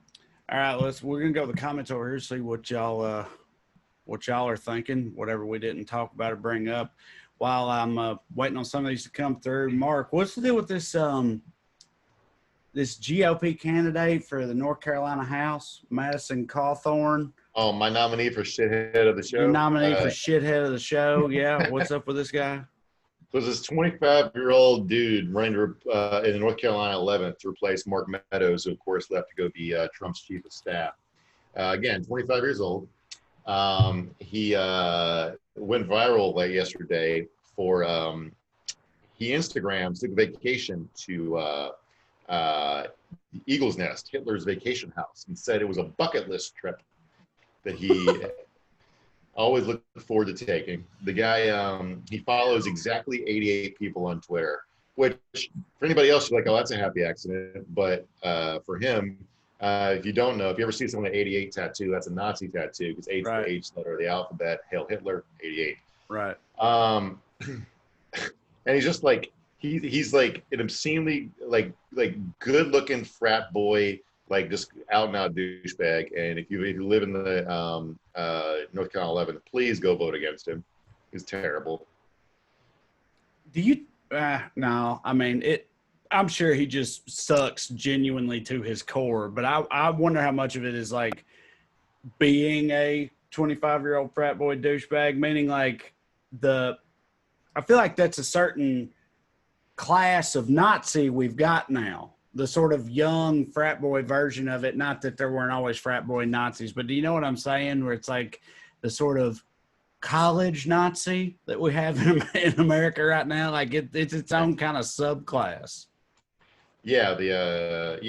right, we're gonna go to the comments over here, see what y'all are thinking. Whatever we didn't talk about or bring up, while I'm waiting on some of these to come through. Mark, what's the deal with this this GOP candidate for the North Carolina House, Madison Cawthorn? Oh, my nominee for shithead of the show. Your nominee for shithead of the show. Yeah, what's up with this guy? Was this 25-year-old dude running in the North Carolina 11th to replace Mark Meadows, who of course left to go be Trump's chief of staff. Again, 25 years old. He went viral yesterday for he Instagrammed, took a vacation to Eagle's Nest, Hitler's vacation house, and said it was a bucket list trip that he always looked forward to taking. The guy, he follows exactly 88 people on Twitter, which for anybody else, you're like, oh, that's a happy accident. But for him, if you don't know, if you ever see someone with an 88 tattoo, that's a Nazi tattoo because 8's the H letter of the alphabet. Hail Hitler, 88. Right. And he's just like, he's like an obscenely like good looking frat boy, like just out and out douchebag. And if you live in the North Carolina 11, please go vote against him. He's terrible. Do you? No, I mean it. I'm sure he just sucks genuinely to his core, but I wonder how much of it is like being a 25-year-old frat boy douchebag, meaning like I feel like that's a certain class of Nazi we've got now. the sort of young frat boy version of it. Not that there weren't always frat boy Nazis, but do you know what I'm saying? Where it's like the sort of college Nazi that we have in America right now. Like it's its own kind of subclass. Yeah, they're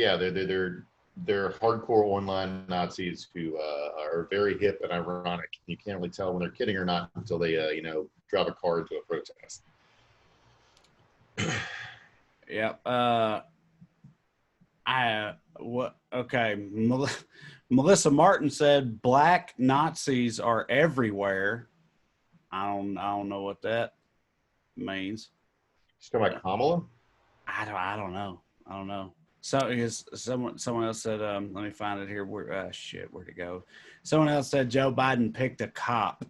hardcore online Nazis who are very hip and ironic. You can't really tell when they're kidding or not until they drive a car into a protest. Yep. Melissa Martin said black Nazis are everywhere. I don't know what that means. She's talking about Kamala? I don't know. So is someone else said, let me find it here. Where'd it go? Someone else said Joe Biden picked a cop.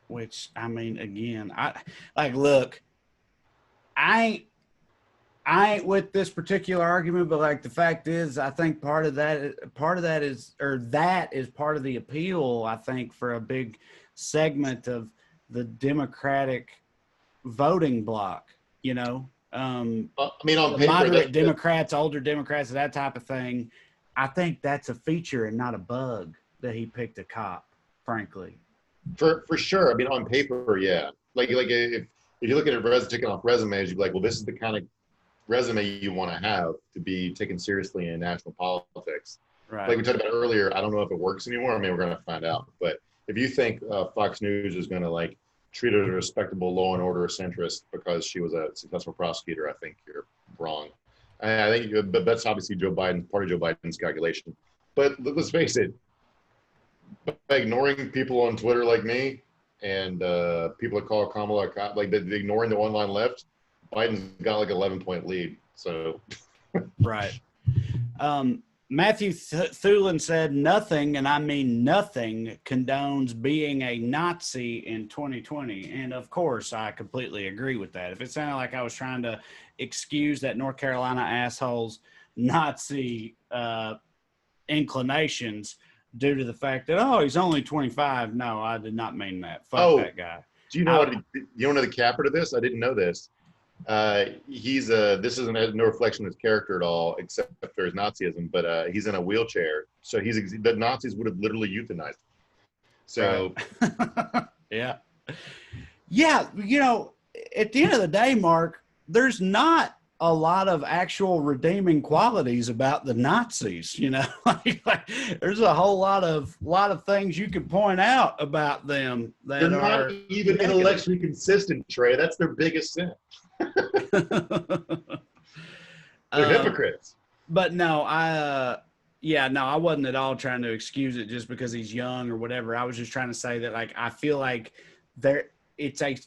Which I mean, again, look, I ain't with this particular argument, but like the fact is, I think that is part of the appeal, I think, for a big segment of the Democratic voting bloc, I mean, on paper, moderate Democrats, older Democrats, that type of thing. I think that's a feature and not a bug that he picked a cop, frankly. For sure. I mean, on paper, yeah. Like if you look at it taking off resumes, you'd be like, well, this is the kind of resume you want to have to be taken seriously in national politics. Right. Like we talked about earlier, I don't know if it works anymore. I mean, we're going to find out. But if you think Fox News is going to like treat her as a respectable law and order centrist because she was a successful prosecutor, I think you're wrong. I think, but that's obviously part of Joe Biden's calculation. But let's face it, by ignoring people on Twitter like me and people that call Kamala a cop, like ignoring the online left, Biden's got like 11-point lead. So, right. Matthew Thulin said nothing, and I mean nothing, condones being a Nazi in 2020. And of course, I completely agree with that. If it sounded like I was trying to excuse that North Carolina asshole's Nazi inclinations due to the fact that, he's only 25. No, I did not mean that. Fuck that guy. Do you know you know the capper to this? I didn't know this. This isn't no reflection of his character at all, except for his Nazism, but he's in a wheelchair. So the Nazis would have literally euthanized him. So right. Yeah. At the end of the day, Mark, there's not a lot of actual redeeming qualities about the Nazis, like there's a whole lot of things you could point out about them that they're not even intellectually consistent, Trey. That's their biggest sin. They're hypocrites. But no, I wasn't at all trying to excuse it just because he's young or whatever. I was just trying to say that, like, I feel like it's like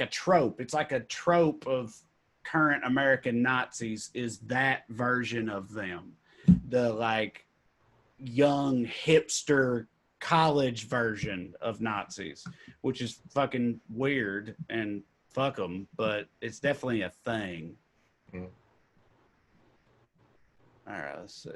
a trope. It's like a trope of current American Nazis is that version of them, the like young hipster college version of Nazis, which is fucking weird and fuck them, but it's definitely a thing. All right, let's see.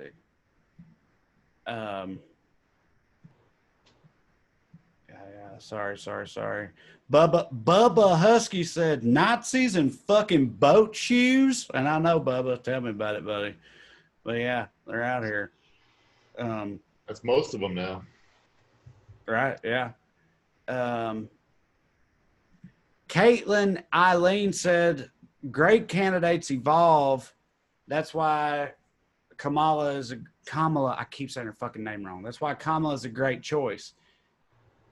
Sorry. Bubba Husky said Nazis and fucking boat shoes. And I know, Bubba, tell me about it, buddy. But yeah, they're out here. That's most of them now. Right, yeah. Caitlin Eileen said, great candidates evolve. That's why Kamala, I keep saying her fucking name wrong. That's why Kamala is a great choice.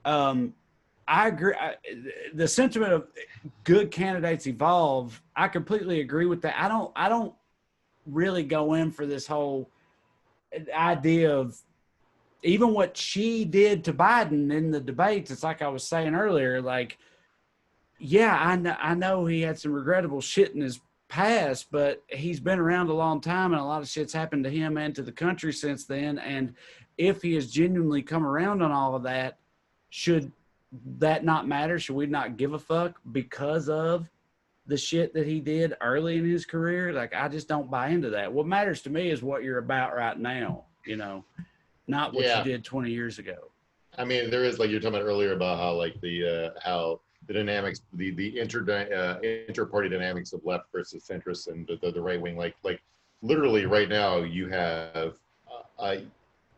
I agree. The sentiment of good candidates evolve, I completely agree with that. I don't really go in for this whole idea of even what she did to Biden in the debates. It's like I was saying earlier, like, yeah, I know he had some regrettable shit in his past, but he's been around a long time and a lot of shit's happened to him and to the country since then. And if he has genuinely come around on all of that, should that not matter? Should we not give a fuck because of the shit that he did early in his career? Like, I just don't buy into that. What matters to me is what you're about right now, not what you did 20 years ago. I mean, there is, like you're talking about earlier about how, like, how the dynamics, the inter-party dynamics of left versus centrist and the right wing. Like literally right now, you have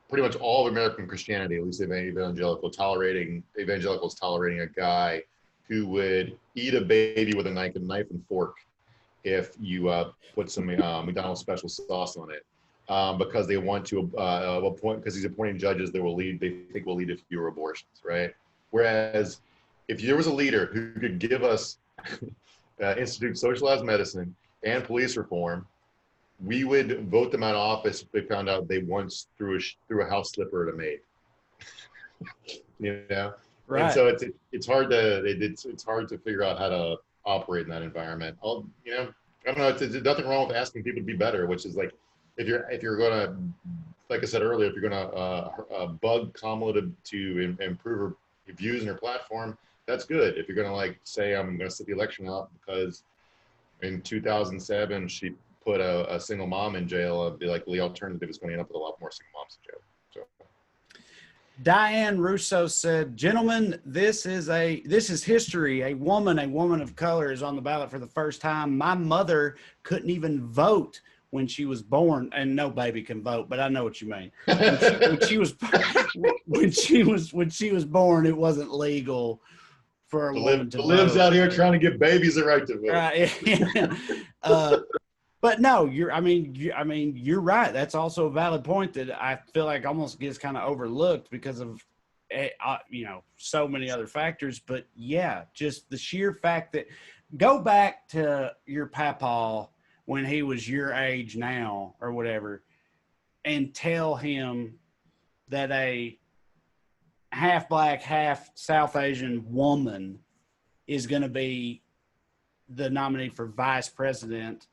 pretty much all of American Christianity, at least evangelicals tolerating a guy who would eat a baby with a knife and fork if you put some McDonald's special sauce on it, because they want to appoint, because he's appointing judges that they think will lead to fewer abortions, right? Whereas if there was a leader who could give us institute socialized medicine and police reform, we would vote them out of office if they found out they once threw a house slipper at a maid. You know, right? And so it's hard to figure out how to operate in that environment. I don't know. There's nothing wrong with asking people to be better, which is like if you're gonna, like I said earlier, if you're gonna bug Kamala to improve her views and her platform, that's good. If you're gonna like say I'm gonna sit the election out because in 2007 she put a single mom in jail, I'd be like, the alternative is going to end up with a lot more single moms in jail. So. Diane Russo said, "Gentlemen, this is history. A woman of color is on the ballot for the first time. My mother couldn't even vote when she was born, and no baby can vote, but I know what you mean. When she was born, it wasn't legal for a woman to lives vote. Out here trying to give babies the right to vote." Right. Yeah. But no, you're right. That's also a valid point that I feel like almost gets kind of overlooked because of, so many other factors. But yeah, just the sheer fact that go back to your papaw when he was your age now or whatever, and tell him that a half black, half South Asian woman is going to be the nominee for vice president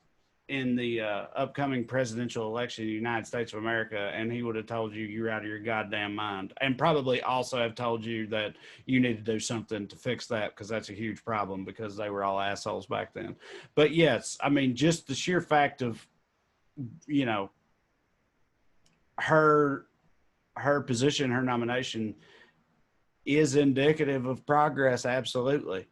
in the upcoming presidential election in the United States of America, and he would have told you you're out of your goddamn mind, and probably also have told you that you need to do something to fix that because that's a huge problem because they were all assholes back then. But yes, I mean, just the sheer fact of, her position, her nomination is indicative of progress, absolutely,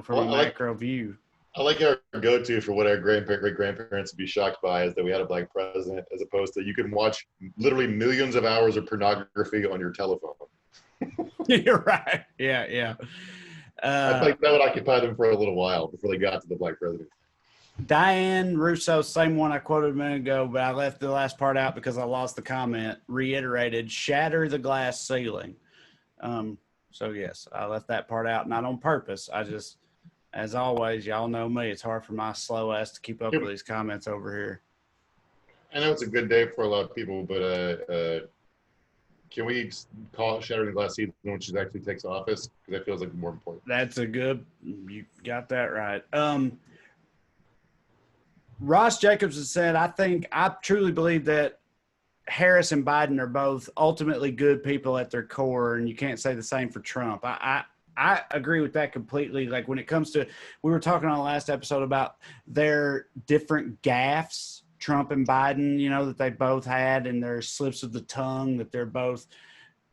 from a macro view. I like our go-to for what our great-grandparents would be shocked by is that we had a black president, as opposed to you can watch literally millions of hours of pornography on your telephone. You're right. Yeah. I think that would occupy them for a little while before they got to the black president. Diane Russo, same one I quoted a minute ago, but I left the last part out because I lost the comment, reiterated, shatter the glass ceiling. So yes, I left that part out, not on purpose. I just, as always, y'all know me. It's hard for my slow ass to keep up with these comments over here. I know it's a good day for a lot of people, but can we call it shattering the glass ceiling when she actually takes office? Because that feels like more important. That's you got that right. Ross Jacobs has said, I truly believe that Harris and Biden are both ultimately good people at their core, and you can't say the same for Trump. I agree with that completely. Like when it comes to, we were talking on the last episode about their different gaffes, Trump and Biden, that they both had, and their slips of the tongue that they're both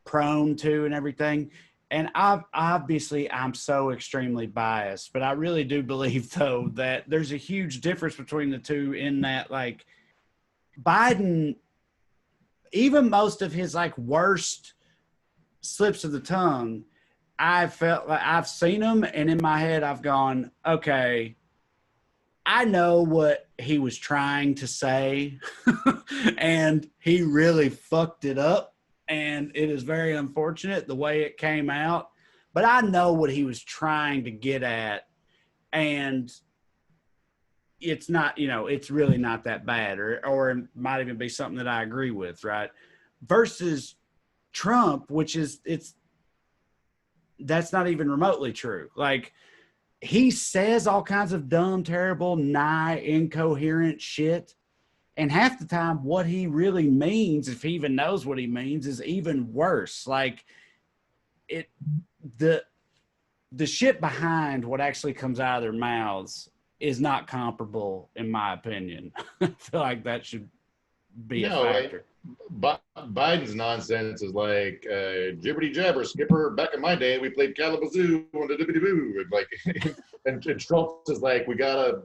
prone to and everything. And I'm so extremely biased, but I really do believe though that there's a huge difference between the two in that, like, Biden, even most of his like worst slips of the tongue, I felt like I've seen them, and in my head I've gone, okay, I know what he was trying to say, and he really fucked it up, and it is very unfortunate the way it came out, but I know what he was trying to get at, and it's not, it's really not that bad, or it might even be something that I agree with, right? Versus Trump, which is, that's not even remotely true. Like, he says all kinds of dumb, terrible, incoherent shit. And half the time what he really means, if he even knows what he means, is even worse. Like, the shit behind what actually comes out of their mouths is not comparable, in my opinion. I feel like that should be a factor. Biden's nonsense is like jibberty jabber skipper. Back in my day, we played Kalamazoo on the dibbity boo. Like, and Trump is like, we gotta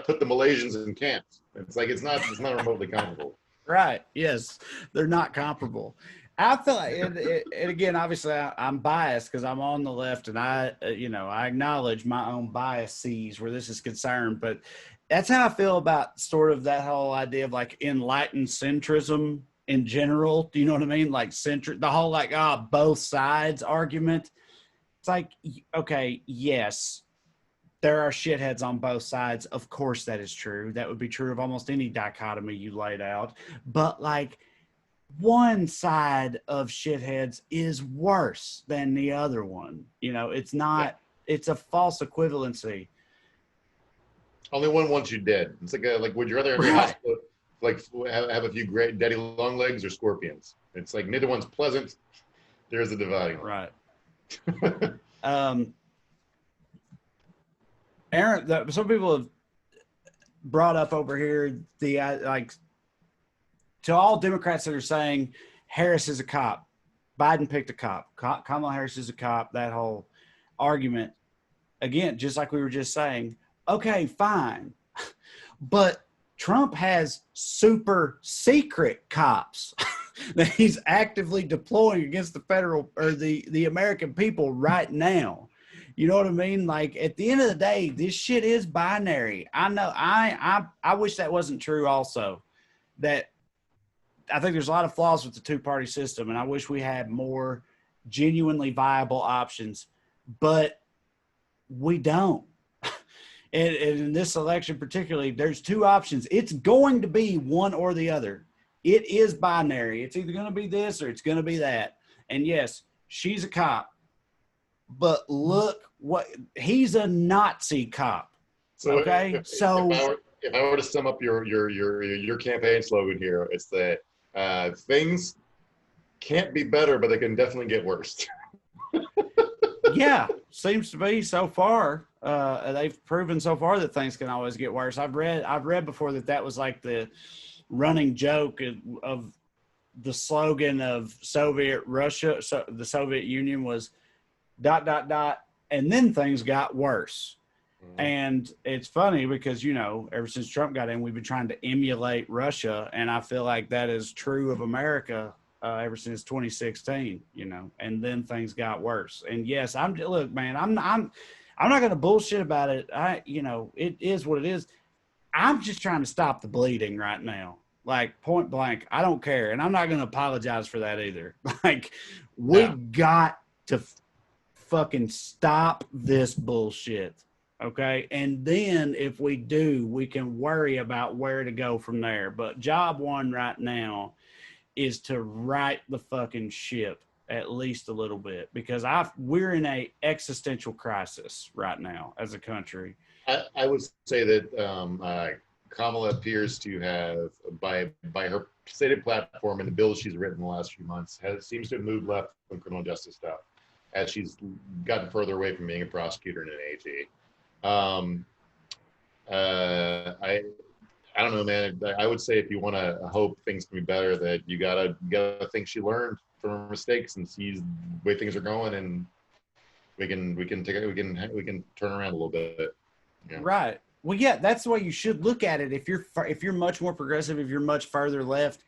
put the Malaysians in camps. It's like it's not remotely comparable. Right. Yes, they're not comparable. I feel like, and again, obviously, I'm biased because I'm on the left, and I acknowledge my own biases where this is concerned. But that's how I feel about sort of that whole idea of like enlightened centrism in general. Do you know what I mean? Like the whole like both sides argument. It's like, okay, yes, there are shitheads on both sides. Of course, that is true. That would be true of almost any dichotomy you laid out. But like, one side of shitheads is worse than the other one. It's not, it's a false equivalency. Only one wants you dead. It's like would you rather have your house like have a few great daddy long legs or scorpions? It's like neither one's pleasant. There's a dividing line. Right. Aaron, some people have brought up over here to all Democrats that are saying Harris is a cop, Biden picked a cop, Kamala Harris is a cop, that whole argument, again, just like we were just saying, okay, fine. But Trump has super secret cops that he's actively deploying against the federal or the American people right now. You know what I mean? Like, at the end of the day, this shit is binary. I know. I wish that wasn't true also. That I think there's a lot of flaws with the two-party system, and I wish we had more genuinely viable options, but we don't. And in this election particularly, there's two options. It's going to be one or the other. It is binary. It's either going to be this or it's going to be that. And yes, she's a cop, but look what he's a Nazi cop. So okay, if I were to sum up your campaign slogan here, it's that things can't be better, but they can definitely get worse. Yeah, seems to be so far. They've proven so far that things can always get worse. I've read before that was like the running joke of the slogan of Soviet Russia. So the Soviet Union was ... and then things got worse. Mm-hmm. And it's funny because, ever since Trump got in, we've been trying to emulate Russia. And I feel like that is true of America ever since 2016, and then things got worse. And yes, look, man, I'm not going to bullshit about it. It is what it is. I'm just trying to stop the bleeding right now. Like, point blank, I don't care. And I'm not going to apologize for that either. Like, we got to fucking stop this bullshit. Okay. And then if we do, we can worry about where to go from there. But job one right now is to right the fucking ship at least a little bit, because we're in a existential crisis right now as a country. I would say that Kamala appears to have, by her stated platform and the bills she's written in the last few months, seems to have moved left on criminal justice stuff as she's gotten further away from being a prosecutor and an AG. I don't know, man. I would say if you want to hope things can be better, that you gotta think she learned from her mistakes and sees the way things are going, and we can turn around a little bit. Yeah. Right. Well, yeah, that's the way you should look at it. If you're much more progressive, if you're much further left,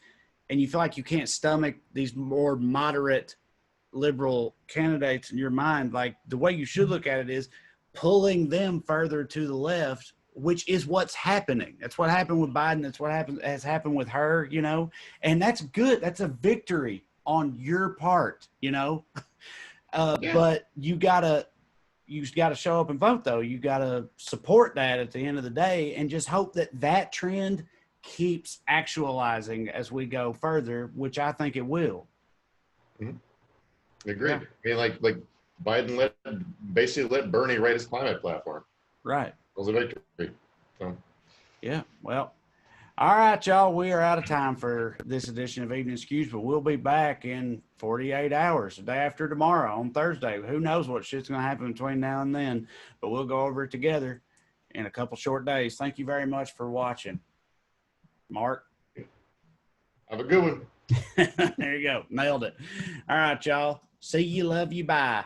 and you feel like you can't stomach these more moderate liberal candidates in your mind, like, the way you should look at it is pulling them further to the left, which is what's happening. That's what happened with Biden. That's what has happened with her, and that's good. That's a victory on your part, But you gotta show up and vote, though. You gotta support that at the end of the day, and just hope that trend keeps actualizing as we go further, which I think it will. Mm-hmm. Agreed. Yeah. I mean, like Biden basically let Bernie write his climate platform. Right. It was a victory. So. Yeah. Well, all right, y'all. We are out of time for this edition of Evening Skews, but we'll be back in 48 hours, the day after tomorrow on Thursday. Who knows what shit's going to happen between now and then, but we'll go over it together in a couple short days. Thank you very much for watching. Mark. Have a good one. There you go. Nailed it. All right, y'all. See you, love you, bye.